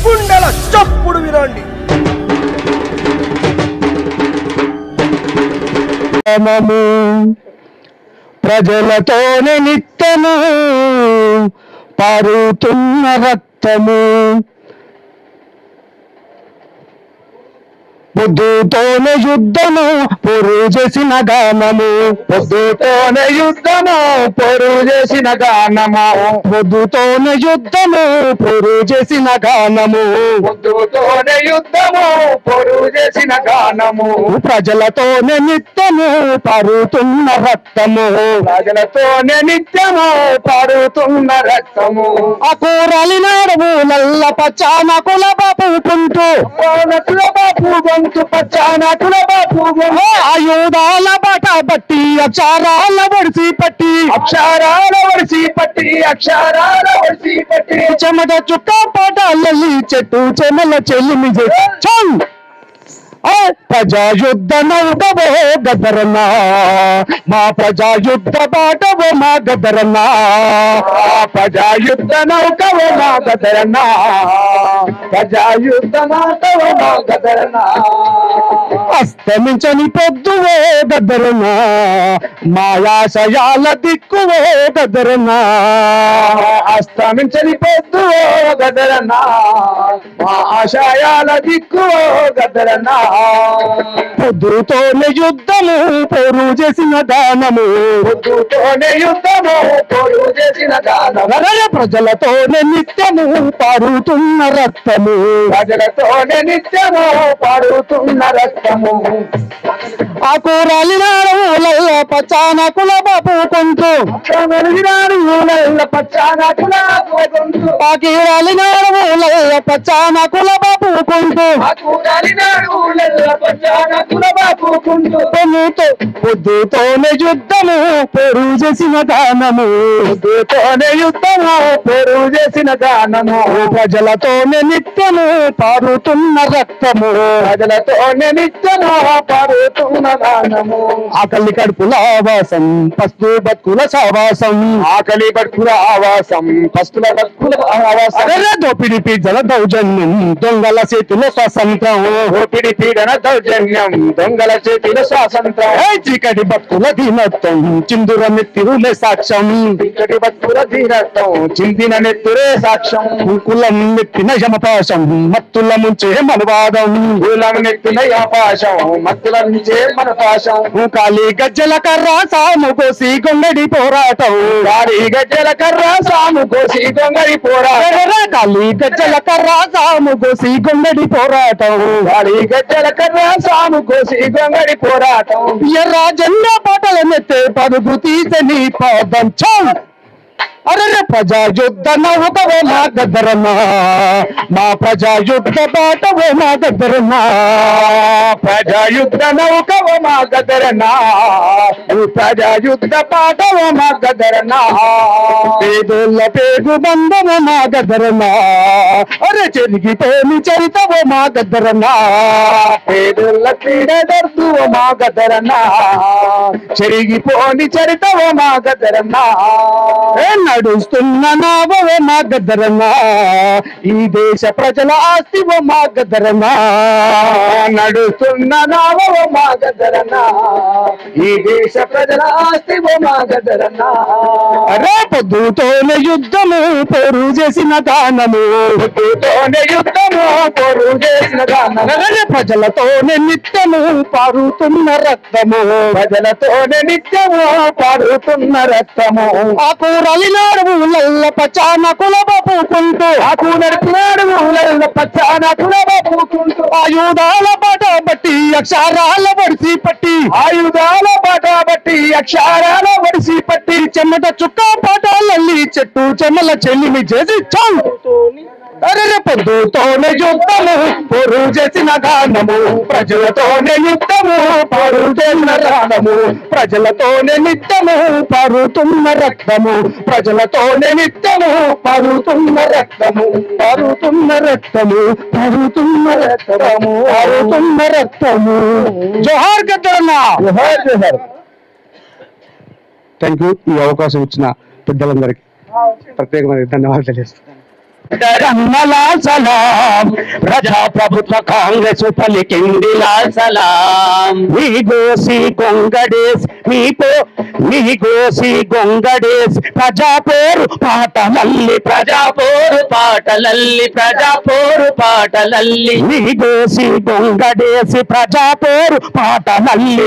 గుండెల చప్పుడు వినండి. ప్రజలతోనే నిత్యము పారుతున్న రక్తము, పొద్దుతోనే యుద్ధము పొరు చేసిన గానము, పొద్దుతోనే యుద్ధము పొరు చేసిన గానము, పొద్దుతోనే యుద్ధము పొరు చేసిన గానము, పొద్దుతోనే యుద్ధము పొరు చేసిన గానము, ప్రజలతోనే నిత్యము పారుతున్న రక్తము, ప్రజలతోనే నిత్యము పారుతున్న రక్తము, ఆ కూరలి నాడుము నల్ల పచ్చాన కుల బాపుకుంటూ పచ్చానటుల బాపు ఆయుధాల బాట బట్టి అక్షరాల ఒడిసి పట్టి అక్షరాల ఒడిసి పట్టి అక్షరాల ఒడిసి పట్టి చెమట చుక్క పాటలల్లి చెట్టు చెమల చెల్లిమి ప్రజాయుద్ధ నౌకవో గదరన్నా, మా ప్రజాయుద్ధ బాటవో మా గదరన్నా, ప్రజాయుద్ధ నౌకవో మా గదరన్నా, ప్రజాయుద్ధ నౌకవో మా గదరన్నా, అస్తమించని పొద్దువో గదరన్నా, మా ఆశయాల దిక్కువో గదరన్నా, అస్తమించని పొద్దువో గదరన్నా, మా ఆశయాల దిక్కువో గదరన్నా, పొద్దుతోనే యుద్ధము పొరు చేసిన దానము, పొద్దుతోనే యుద్ధము పొరు చేసిన దానము, ప్రజలతోనే నిత్యము పారుతున్న రక్తము, ప్రజలతోనే నిత్యము పారుతున్న రక్తము, ఆ కూరలి నాడుల పచ్చాన కుల బాపుకుంటూ పచ్చాన కుల ఆ కీరాలి నాడుల పచ్చాన కుల బాపుకుంటూ పొద్దుతోనే యుద్ధము పొరు చేసిన గానము, పొద్దుతోనే యుద్ధము పొరు చేసిన గానము, ప్రజలతోనే నిత్యము పారుతున్న రక్తము, ప్రజలతోనే నిత్యము పారుతున్న గానము, ఆకలి కడుపుల ఆవాసం పస్తు బతుకుల సావాసం, ఆకలి బతుకుల ఆవాసం పస్తుల బతుకుల ఆవాసం, దోపిడి పీజల దౌర్జన్యం దొంగల చేతిలో స్వాతంత్రం, దోపిడి పీడన దౌర్జన్యం దొంగల చేతిలో స్వాతంత్రం, చీకటి బతుకుల దీనత్వం చిందుర నెత్తిరులే సాక్ష్యం, చీకటి బతుకుల దీనత్వం చిందిన నెత్తురే సాక్ష్యం, కులం నెత్తిన యమపాశం మత్తుల ముంచే మనవాదం, కులం నెత్తిన యమపాశం మత్తుల ముంచే మనపాశం, కాలి గజ్జల కర్ర సాము కోసి గొంగడి పోరాటం, కాలి గజ్జల కర్ర సాము కోసి గొంగడి పోరాటం, కాలి గజ్జల కర్ర సాము కోసి గొంగడి పోరాటం, కాలి గజ్జల కర్ర సాము కోసి గొంగడి పోరాటం, ఎర్ర జెండా పాటల నెత్తే పరుగు తీసని పాదం చం అరే ప్రజాయుద్ధ నౌకవో మా గదరన్నా, మా ప్రజాయుద్ధ బాటవో మా గదరన్నా, ప్రజాయుద్ధ నౌకవో మా గదరన్నా, ప్రజాయుద్ధ బాటవో మా గదరన్నా, పేదోళ్ళ పేగు బంధవో మా గదరన్నా, అరే చెరిగిపోని చరితవో మా గదరన్నా, పేదోళ్ళ పీడదర్దువో మా గదరన్నా, చెరిగిపోని చరితవో మా గదరన్నా, నడుస్తున్న నావో మా గదరన్నా, ఈ దేశ ప్రజల ఆస్తివో మా గదరన్నా, నడుస్తున్న నావో మా గదరన్నా, ఈ దేశ ప్రజల ఆస్తివో మా గదరన్నా, అరే పొద్దుతోనే యుద్ధము పొరు చేసిన దానము, పొద్దుతోనే యుద్ధము పొరు చేసిన దానము, ప్రజలతోనే నిత్యము పారుతున్న రక్తము, ప్రజలతోనే నిత్యము పారుతున్న రక్తము, ఆ కూరలి నాడుల పచ్చాన కుల బాపుకుంటూ, ఆ కూరలి నాడుల పచ్చాన కుల బాపుకుంటూ, ఆయుధాల బాట బట్టి అక్షరాల ఒడిసి పట్టి, ఆయుధాల బాట బట్టి అక్షరాల ఒడిసి పట్టి, చెమట చుక్క పాటలల్లి చెట్టు చెమల చెల్లిమి చేసి అరే పొద్దుతోనే యుద్ధము పొరు చేసిన గానము, ప్రజలతోనే యుద్ధము పొరు చేసిన గానము, ప్రజలతోనే నిత్యము పారుతున్న రక్తము, ప్రజలతోనే నిత్యము పారుతున్న రక్తము, పారుతున్న రక్తము, పారుతున్న రక్తము, పారుతున్న రక్తము. జోహార్ గద్దరన్నా, జోహార్ జోహార్. Thank you. ఈ అవకాశం ఇచ్చిన పెద్దలందరికీ ప్రత్యేకమైన ధన్యవాదాలు తెలియజేస్తున్నాను. లాల్ సలాం ప్రజాప్రభుత్వ కాంగ్రెస్ పలికింది లాల్ సలాం మీ గోసి గొంగడేస్ మీ గోసి గొంగడేస్ ప్రజా పోరు పాటలల్లి మీ గోసి గొంగడేసి ప్రజా పోరు పాటలల్లి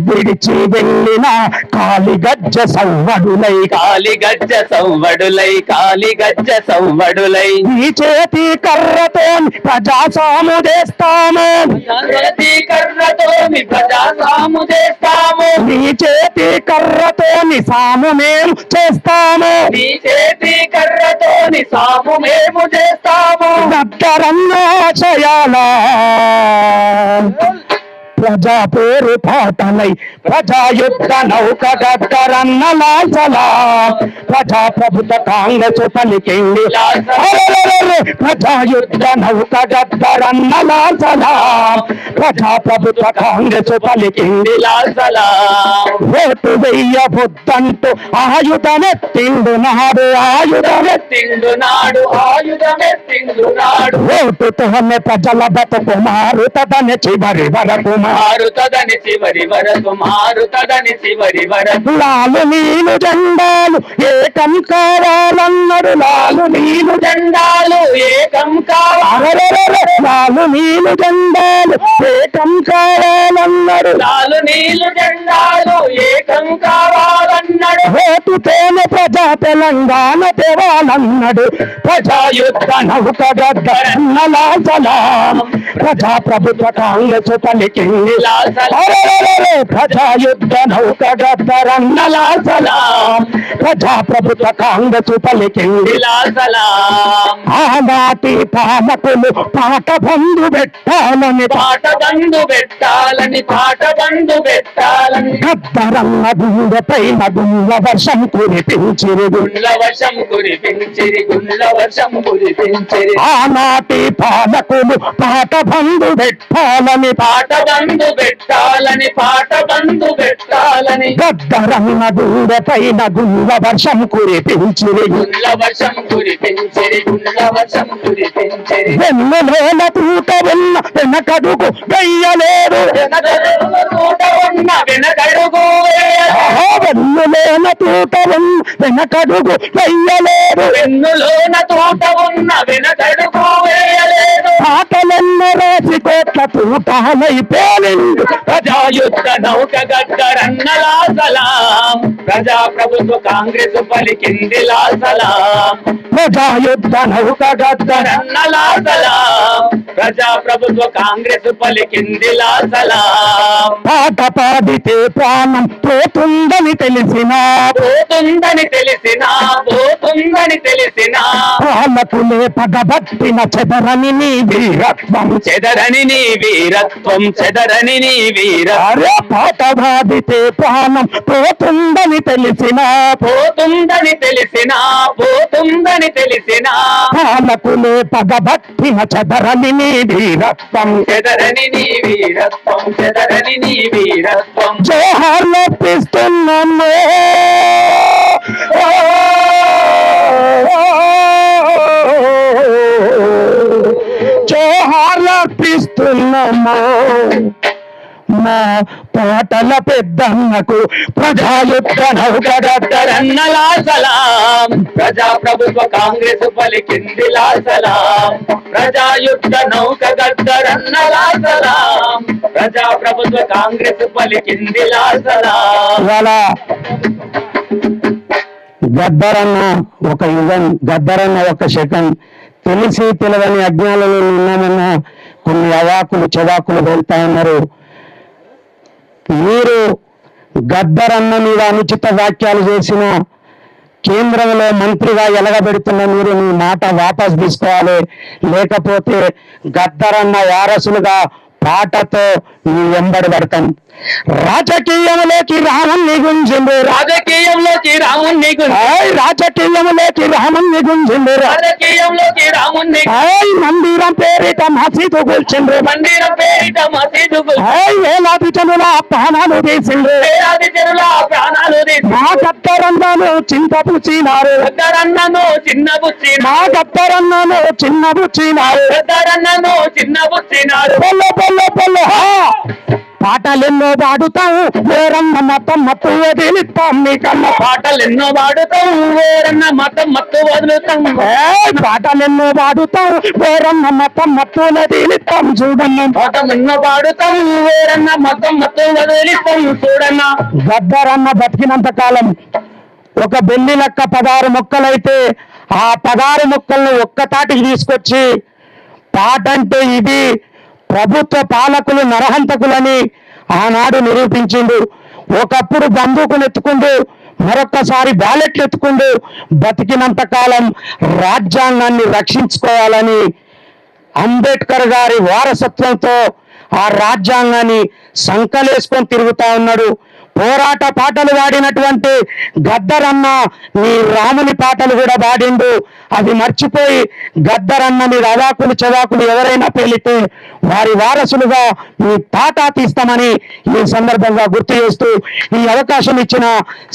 విడిచి వెళ్ళిన కాలిగజ్జ సవ్వడులై ఈ చేతి కర్రతో ప్రజాసాము చేస్తాము నీ చేతి కర్రతో సాము మేము చేస్తాము దగ్గరన్నా ప్రజా పేరు పాటలై ప్రజాయుద్ధ నౌక గద్దరన్న లాల్ సలాం ప్రజాప్రభుత్వ కాంగ్రెస్ పలికింది ప్రజాయుద్ధ నౌక గద్దరన్న లాల్ సలాం ప్రజాప్రభుత్వ కాంగ్రెస్ పలికింది లాల్ సలాం ఓటు వెయ్యబుద్దంటూ ఆయుధమెత్తిండు నాడు ఓటుతోనే ప్రజల బతుకు మారుతదని చివరి వరకు లాలు నీలు జెండాలు ఏకం కావాలన్నాడు లాలు నీలు జెండాలు ఏకం కావాలన్నాడు ఓటుతోనే ప్రజా తెలంగాణ తేవాలన్నాడు ప్రజాయుద్ధ నౌక గద్దరన్న లాల్ సలాం ప్రజాప్రభుత్వ కాంగ్రెస్ పలికింది ప్రజాయుద్ధ నౌక గద్దరన్న లాల్ సలాం ప్రజాప్రభుత్వ కాంగ్రెస్ పలికింది లాల్ సలాం ఆనాటి పాలకులు పాట బంధు పెట్టాలని గద్దరన్న గుండెపైన గుండ్ల వర్షం కురిపించిరి ఆనాటి పాలకులు పాట బంధు పెట్టాలని గద్దరన్న గుండెపైన గుండ్ల వర్షం కురిపించిరి వెన్నులోన తూట ఉన్న వెనకడుగు వెయ్యలేరు వెన్నులోన తూట ఉన్న వెనకడుగు వేయలేరు పాటలెన్నో రాసి కోట్ల తూటాలైపోలేదు ప్రజాయుద్ధ నౌక గద్దరన్న లాల్ సలాం ప్రజాప్రభుత్వ కాంగ్రెస్ పలికింది లాల్ సలాం ప్రజాయుద్ధ నౌక గద్దరన్న లాల్ సలాం ప్రజాప్రభుత్వ కాంగ్రెస్ పలికింది లాల్ సలాం పాట పాడితే ప్రాణం పోతుందని తెలిసినా పాలకులే పగబట్టిన చెదరని నీ వీరత్వం పాట పాడితే ప్రాణం పోతుందని తెలిసినా పాలకులే పగబట్టిన చెదరని నీ వీరత్వం జోహార్లు అర్పిస్తున్నాము జోహార్లు అర్పిస్తున్నాము మా పాటల పెద్దన్నకు ప్రజాయుద్ధ నౌక గద్దరన్న లాల్ సలాం ప్రజాప్రభుత్వ కాంగ్రెస్ పలికింది లాల్ సలాం ప్రజాయుద్ధ నౌక గద్దరన్న లాల్ సలాం ప్రజాప్రభుత్వ కాంగ్రెస్ పలికింది లాల్ సలాం గద్దరన్న ఒక యుగం గద్దరన్న ఒక శకం తెలిసి తెలియని అజ్ఞానంలో ఉన్నామన్న కొన్ని అవాకులు చెవాకులు వెళ్తా ఉన్నారు మీరు గద్దరన్న మీద అనుచిత వ్యాఖ్యలు చేసిన కేంద్రంలో మంత్రిగా ఎలగబెడుతున్న మీరు మీ మాట వాపస్ తీసుకోవాలి లేకపోతే గద్దరన్న వారసులుగా పాటతో మీ వెంబడి పడతాం రాజకీయంలోకి రాముణ్ణి గుంజిండు రాజకీయంలోకి రాముణ్ణి మందిరం పేరిట మసీదు కూల్చిండ్రు వేలాది జనుల ప్రాణాలు తీసిండ్రు మా గద్దరన్నను చింతపుచ్చినారు గద్దరన్నను చిన్నబుచ్చిన మా గద్దరన్నను చిన్నపుచ్చినారు గద్దరన్నను చిన్నబుచ్చినారు పొల్ల పొల్ల పొల్ల పాటలెన్నో పాడుతాం వేరన్న మతం మత్తు వదిలిస్తాం మీకన్నా పాటలెన్నో పాడుతాం వేరన్న మతం మత్తు వదులుతాం పాటలెన్నో పాడుతాం వేరన్న మతం మత్తు వదిలిస్తాం చూడన్న పాటలెన్నో పాడుతాం వేరన్న మతం మత్తు వదిలిస్తాం చూడన్న గద్దరన్న బతికినంత కాలం ఒక బెల్లి లెక్క 16 మొక్కలైతే ఆ 16 మొక్కలను ఒక్కతాటికి తీసుకొచ్చి పాట అంటే ఇది ప్రభుత్వ పాలకులు నరహంతకులని ఆనాడు నిరూపించిండు. ఒకప్పుడు బందూకులు ఎత్తుకుండు, మరొక్కసారి బ్యాలెట్లు ఎత్తుకుండు. బతికినంత కాలం రాజ్యాంగాన్ని రక్షించుకోవాలని అంబేద్కర్ గారి వారసత్వంతో ఆ రాజ్యాంగాన్ని సంకలేసుకొని తిరుగుతా ఉన్నాడు. పోరాట పాటలు పాడినటువంటి గద్దరన్న నీ రాముని పాటలు కూడా పాడిండు. అవి మర్చిపోయి గద్దరన్న మీ అవాకులు చవాకులు ఎవరైనా పేలితే వారి వారసులుగా మీ తాటా తీస్తామని ఈ సందర్భంగా గుర్తు చేస్తూ ఈ అవకాశం ఇచ్చిన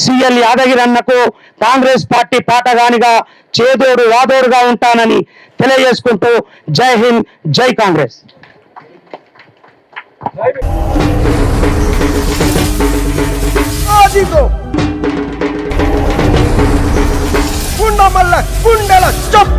సిఎల్ యాదగిరి అన్నకు కాంగ్రెస్ పార్టీ పాటగానిగా చేదోడు వాదోడుగా ఉంటానని తెలియజేసుకుంటూ జై హింద్, జై కాంగ్రెస్. ఆదిగో గుండమల్ల గుండెల చప్పు